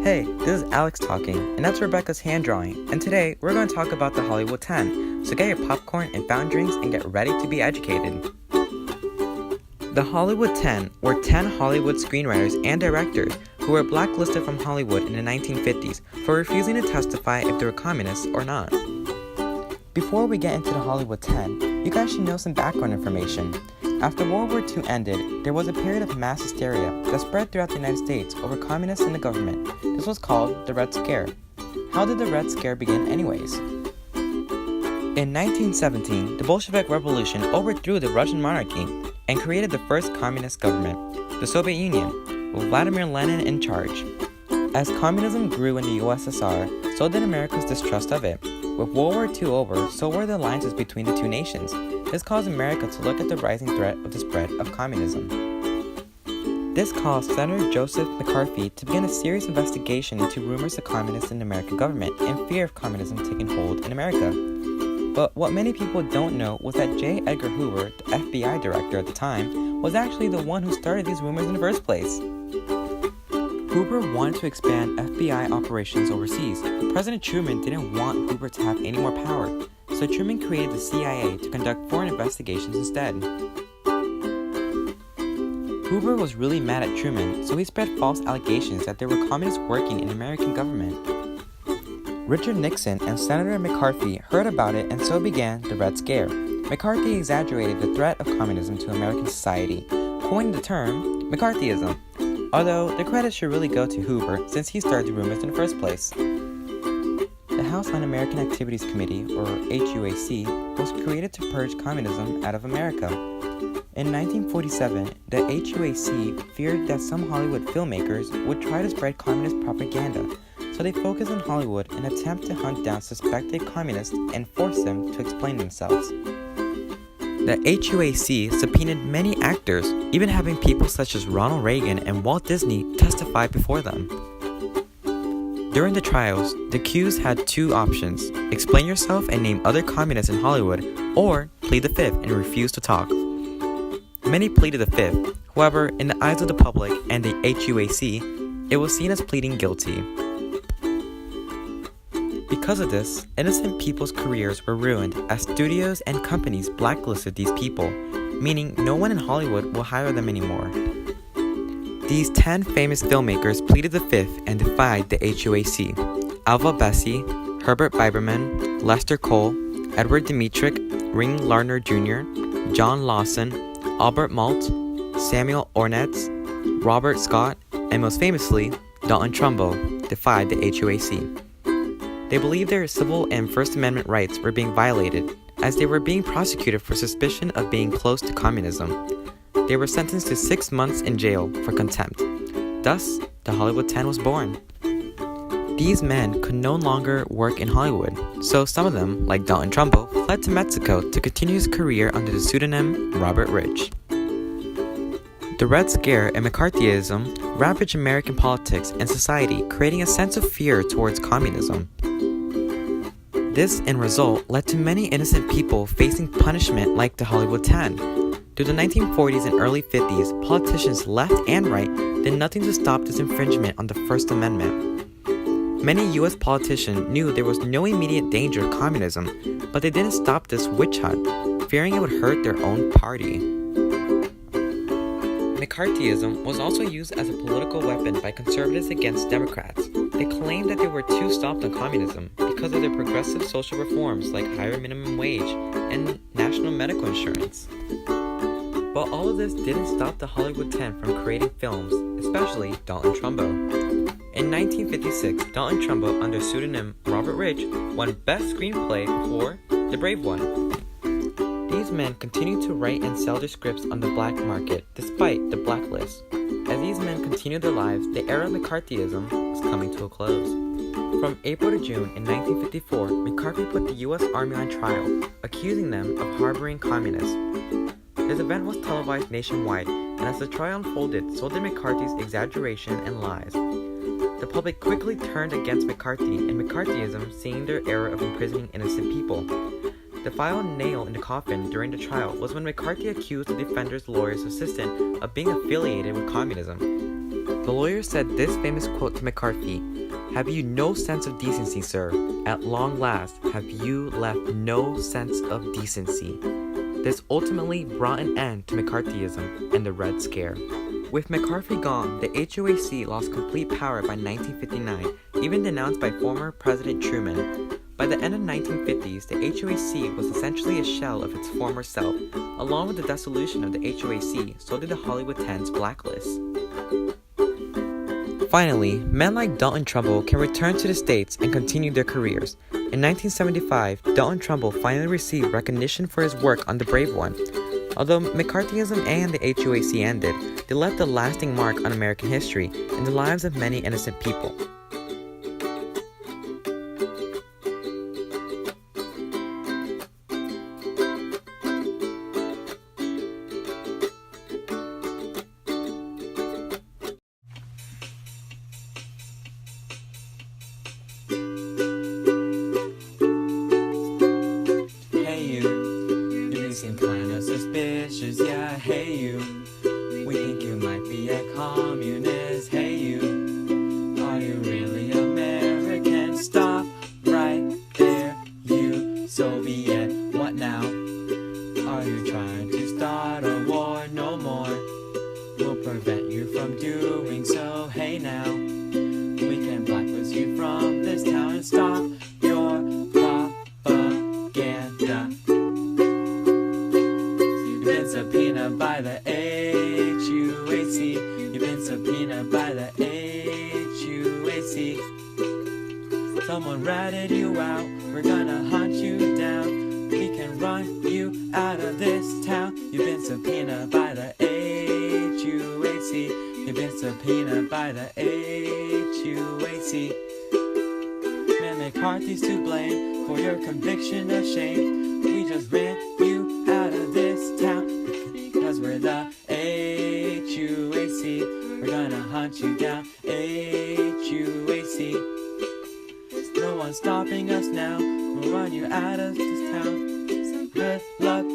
Hey, this is Alex talking, and that's Rebecca's hand drawing, and today we're going to talk about the Hollywood 10, so get your popcorn and fountain drinks and get ready to be educated. The Hollywood 10 were 10 Hollywood screenwriters and directors who were blacklisted from Hollywood in the 1950s for refusing to testify if they were communists or not. Before we get into the Hollywood 10, you guys should know some background information. After World War II ended, there was a period of mass hysteria that spread throughout the United States over communists and the government. This was called the Red Scare. How did the Red Scare begin anyways? In 1917, the Bolshevik Revolution overthrew the Russian monarchy and created the first communist government, the Soviet Union, with Vladimir Lenin in charge. As communism grew in the USSR, so did America's distrust of it. With World War II over, so were the alliances between the two nations. This caused America to look at the rising threat of the spread of communism. This caused Senator Joseph McCarthy to begin a serious investigation into rumors of communists in the American government and fear of communism taking hold in America. But what many people don't know was that J. Edgar Hoover, the FBI director at the time, was actually the one who started these rumors in the first place. Hoover wanted to expand FBI operations overseas, but President Truman didn't want Hoover to have any more power, so Truman created the CIA to conduct foreign investigations instead. Hoover was really mad at Truman, so he spread false allegations that there were communists working in the American government. Richard Nixon and Senator McCarthy heard about it, and so began the Red Scare. McCarthy exaggerated the threat of communism to American society, coined the term McCarthyism, although the credit should really go to Hoover since he started the rumors in the first place. The House Un-American Activities Committee, or HUAC, was created to purge communism out of America. In 1947, the HUAC feared that some Hollywood filmmakers would try to spread communist propaganda, so they focused on Hollywood in an attempt to hunt down suspected communists and force them to explain themselves. The HUAC subpoenaed many actors, even having people such as Ronald Reagan and Walt Disney testify before them. During the trials, the accused had two options: explain yourself and name other communists in Hollywood, or plead the fifth and refuse to talk. Many pleaded the fifth. However, in the eyes of the public and the HUAC, it was seen as pleading guilty. Because of this, innocent people's careers were ruined as studios and companies blacklisted these people, meaning no one in Hollywood will hire them anymore. These 10 famous filmmakers pleaded the fifth and defied the HUAC. Alva Bessie, Herbert Biberman, Lester Cole, Edward Dmytryk, Ring Lardner Jr., John Lawson, Albert Malt, Samuel Ornetz, Robert Scott, and most famously, Dalton Trumbo defied the HUAC. They believed their civil and First Amendment rights were being violated, as they were being prosecuted for suspicion of being close to communism. They were sentenced to 6 months in jail for contempt. Thus, the Hollywood 10 was born. These men could no longer work in Hollywood, so some of them, like Dalton Trumbo, fled to Mexico to continue his career under the pseudonym Robert Rich. The Red Scare and McCarthyism ravaged American politics and society, creating a sense of fear towards communism. This end result led to many innocent people facing punishment like the Hollywood 10. Through the 1940s and early 50s, politicians left and right did nothing to stop this infringement on the First Amendment. Many US politicians knew there was no immediate danger of communism, but they didn't stop this witch hunt, fearing it would hurt their own party. McCarthyism was also used as a political weapon by conservatives against Democrats. They claimed that they were too soft on communism because of their progressive social reforms like higher minimum wage and national medical insurance. But all of this didn't stop the Hollywood 10 from creating films, especially Dalton Trumbo. In 1956, Dalton Trumbo, under pseudonym Robert Rich, won Best Screenplay for The Brave One. These men continued to write and sell their scripts on the black market, despite the blacklist. As these men continued their lives, the era of McCarthyism was coming to a close. From April to June in 1954, McCarthy put the U.S. Army on trial, accusing them of harboring communists. This event was televised nationwide, and as the trial unfolded, so did McCarthy's exaggeration and lies. The public quickly turned against McCarthy and McCarthyism, seeing their era of imprisoning innocent people. The final nail in the coffin during the trial was when McCarthy accused the defender's lawyer's assistant of being affiliated with communism. The lawyer said this famous quote to McCarthy, "Have you no sense of decency, sir? At long last, have you left no sense of decency?" This ultimately brought an end to McCarthyism and the Red Scare. With McCarthy gone, the HOAC lost complete power by 1959, even denounced by former President Truman. By the end of the 1950s, the HOAC was essentially a shell of its former self. Along with the dissolution of the HOAC, so did the Hollywood 10's blacklist. Finally, men like Dalton Trumbo can return to the States and continue their careers. In 1975, Dalton Trumbo finally received recognition for his work on The Brave One. Although McCarthyism and the HOAC ended, they left a lasting mark on American history and the lives of many innocent people. Seem kinda suspicious, yeah, hey you. We think you might be a communist, hey you. Are you really American? Stop right there, you Soviet, what now? Are you trying to start a war? No more. We'll prevent you from doing so, hey now. We can blacklist you from this town and stop your propaganda. You've been subpoenaed by the HUAC. You've been subpoenaed by the HUAC. Someone ratted you out. We're gonna hunt you down. We can run you out of this town. You've been subpoenaed by the HUAC. You've been subpoenaed by the HUAC. Man, McCarthy's to blame for your conviction of shame. We just ran you out of this town because we're the HUAC. We're gonna hunt you down, HUAC. No one's stopping us now. We'll run you out of this town. Good luck.